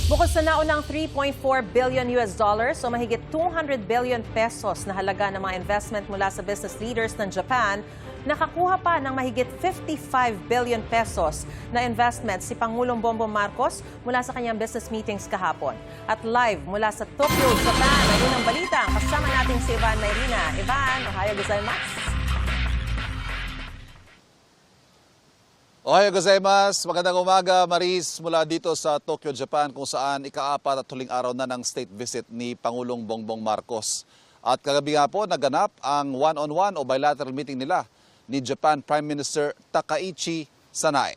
Bukod sa naunang 3.4 billion US dollars o mahigit 200 billion pesos na halaga ng mga investment mula sa business leaders ng Japan, nakakuha pa ng mahigit 55 billion pesos na investment si Pangulong Bongbong Marcos mula sa kanyang business meetings kahapon. At live mula sa Tokyo, Japan, ay unang balita. Kasama natin si Ivan Mayrina. Ivan, ohayo gozaimasu. Ohayo gozaimasu. Magandang umaga, Maris, mula dito sa Tokyo, Japan, kung saan ika-4 at huling araw na ng state visit ni Pangulong Bongbong Marcos. At kagabi nga po naganap ang one-on-one o bilateral meeting nila ni Japan Prime Minister Takaichi Sanae.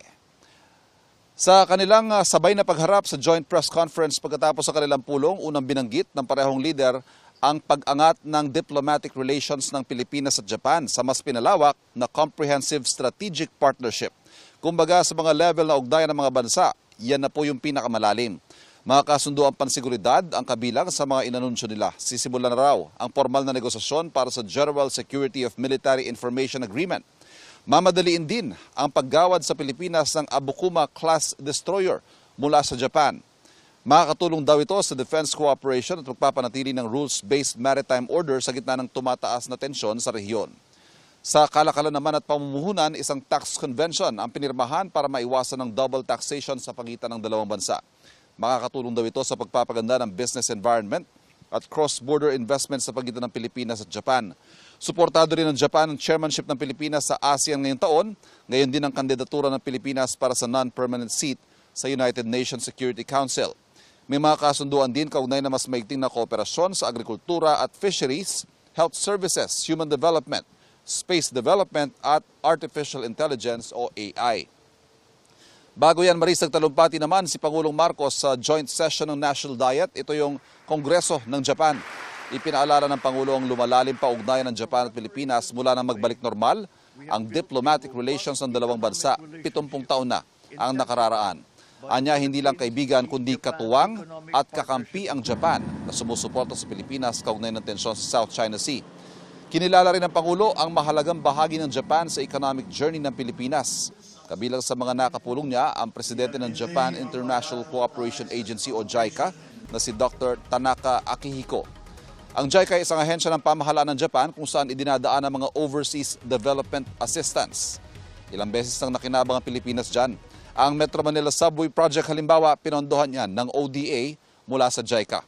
Sa kanilang sabay na pagharap sa joint press conference pagkatapos sa kanilang pulong, unang binanggit ng parehong leader ang pag-angat ng diplomatic relations ng Pilipinas at Japan sa mas pinalawak na comprehensive strategic partnership. Kumbaga sa mga level na ugnayan ng mga bansa, yan na po yung pinakamalalim. Mga kasunduang pansiguridad ang kabilang sa mga inanunsyo nila. Sisimulan na raw ang formal na negosasyon para sa General Security of Military Information Agreement. Mamadaliin din ang paggawad sa Pilipinas ng Abukuma-class destroyer mula sa Japan. Makakatulong daw ito sa defense cooperation at magpapanatili ng rules-based maritime order sa gitna ng tumataas na tensyon sa rehiyon. Sa kalakalan naman at pamumuhunan, isang tax convention ang pinirmahan para maiwasan ng double taxation sa pagitan ng dalawang bansa. Makakatulong daw ito sa pagpapaganda ng business environment at cross-border investment sa pagitan ng Pilipinas at Japan. Suportado rin ng Japan ang chairmanship ng Pilipinas sa ASEAN ngayong taon, ngayon din ang kandidatura ng Pilipinas para sa non-permanent seat sa United Nations Security Council. May mga kasunduan din kaugnay na mas maigting na kooperasyon sa agrikultura at fisheries, health services, human development, space development at artificial intelligence o AI. Bago yan, Maris, nagtalumpati naman si Pangulong Marcos sa joint session ng National Diet. Ito yung Kongreso ng Japan. Ipinaalala ng Pangulo ang lumalalim pa ugnayan ng Japan at Pilipinas mula nang magbalik normal ang diplomatic relations ng dalawang bansa. 70 taon na ang nakararaan. Anya, hindi lang kaibigan kundi katuwang at kakampi ang Japan na sumusuporta sa Pilipinas kaugnay ng tensyon sa South China Sea. Kinilala rin ng Pangulo ang mahalagang bahagi ng Japan sa economic journey ng Pilipinas. Kabilang sa mga nakapulong niya ang presidente ng Japan International Cooperation Agency o JICA na si Dr. Tanaka Akihiko. Ang JICA ay isang ahensya ng pamahalaan ng Japan kung saan idinadaan ang mga overseas development assistance. Ilang beses nang nakinabang ang Pilipinas dyan. Ang Metro Manila Subway Project halimbawa, pinondohan yan ng ODA mula sa JICA.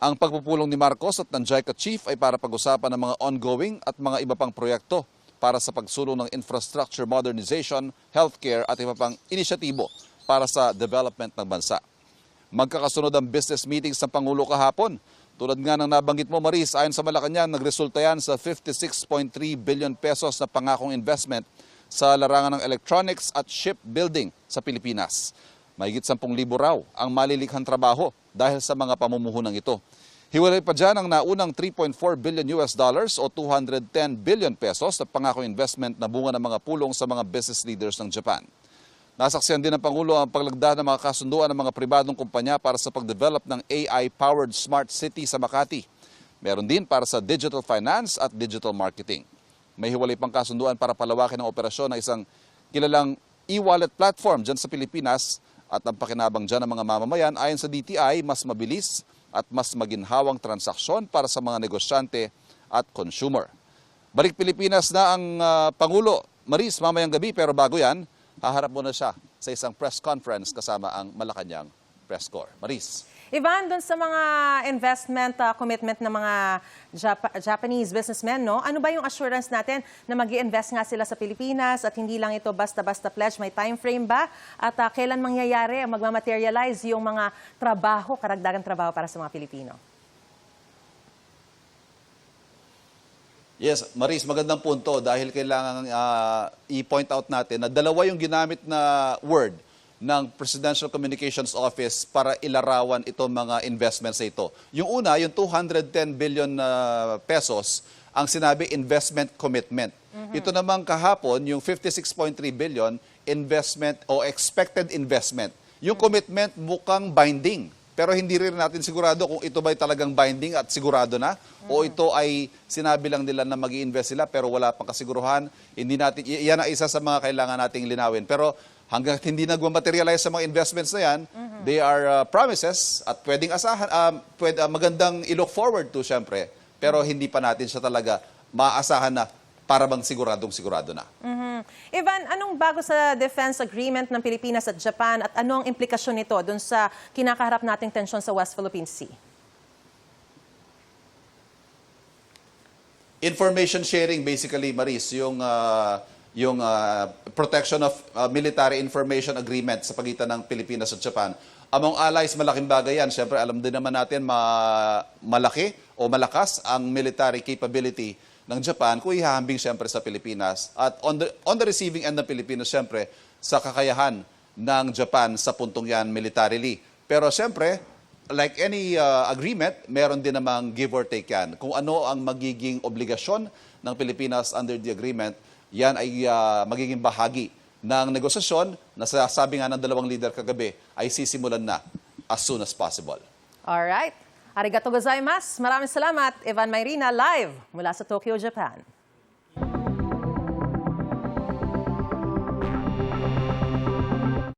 Ang pagpupulong ni Marcos at ng JICA Chief ay para pag-usapan ng mga ongoing at mga iba pang proyekto para sa pagsulong ng infrastructure modernization, healthcare at iba pang inisyatibo para sa development ng bansa. Magkakasunod ang business meetings ng Pangulo kahapon. Tulad nga ng nabanggit mo, Maris, ayon sa Malacanang, nagresulta yan sa 56.3 billion pesos na pangakong investment sa larangan ng electronics at shipbuilding sa Pilipinas. Mahigit 10,000 raw ang malilikhang trabaho dahil sa mga pamumuhunang ito. Hiwalay pa dyan ang naunang 3.4 billion US dollars o 210 billion pesos na pangako investment na bunga ng mga pulong sa mga business leaders ng Japan. Nasaksihan din ng Pangulo ang paglagda ng mga kasunduan ng mga pribadong kumpanya para sa pagdevelop ng AI-powered smart city sa Makati. Meron din para sa digital finance at digital marketing. May hiwalay pang kasunduan para palawakin ang operasyon ng isang kilalang e-wallet platform dyan sa Pilipinas at ang pakinabang dyan ng mga mamamayan ayon sa DTI mas mabilis at mas maginhawang transaksyon para sa mga negosyante at consumer. Balik Pilipinas na ang Pangulo, Maris, mamayang gabi, pero bago yan, haharap muna siya sa isang press conference kasama ang Malacanang Press Corps. Maris. Ivan, dun sa mga investment commitment ng mga Japanese businessmen, no? Ano ba yung assurance natin na mag-i-invest nga sila sa Pilipinas at hindi lang ito basta-basta pledge? May time frame ba? At kailan mangyayari, magmamaterialize yung mga trabaho, karagdagang trabaho para sa mga Pilipino? Yes, Maris, magandang punto dahil kailangan i-point out natin na dalawa yung ginamit na word ng Presidential Communications Office para ilarawan itong mga investments na ito. Yung una, yung 210 billion pesos, ang sinabi investment commitment. Ito naman kahapon, yung 56.3 billion investment o expected investment. Yung commitment mukhang binding. Pero hindi rin natin sigurado kung ito ba'y talagang binding at sigurado na o ito ay sinabi lang nila na mag-i-invest sila pero wala pang kasiguruhan. Hindi natin, yan ang isa sa mga kailangan nating linawin. Pero hanggang hindi nagmamaterialize sa mga investments na yan, they are promises at pwedeng asahan, magandang i-look forward to syempre, pero hindi pa natin siya talaga maaasahan na para bang siguradong-sigurado na. Ivan, anong bago sa defense agreement ng Pilipinas at Japan at ano ang implikasyon nito dun sa kinakaharap nating tensyon sa West Philippine Sea? Information sharing basically, Maris, yung protection of military information agreement sa pagitan ng Pilipinas at Japan. Among allies, malaking bagay yan. Siyempre, alam din naman natin malaki o malakas ang military capability ng Japan kung ihahambing siyempre sa Pilipinas. At on the receiving end ng Pilipinas, siyempre, sa kakayahan ng Japan sa puntong yan militarily. Pero siyempre, like any agreement, meron din namang give or take yan. Kung ano ang magiging obligasyon ng Pilipinas under the agreement, yan ay magiging bahagi ng negosasyon na sabi nga ng dalawang leader kagabi ay sisimulan na as soon as possible. Alright. Arigato gozaimasu. Maraming salamat. Ivan Mayrina live mula sa Tokyo, Japan.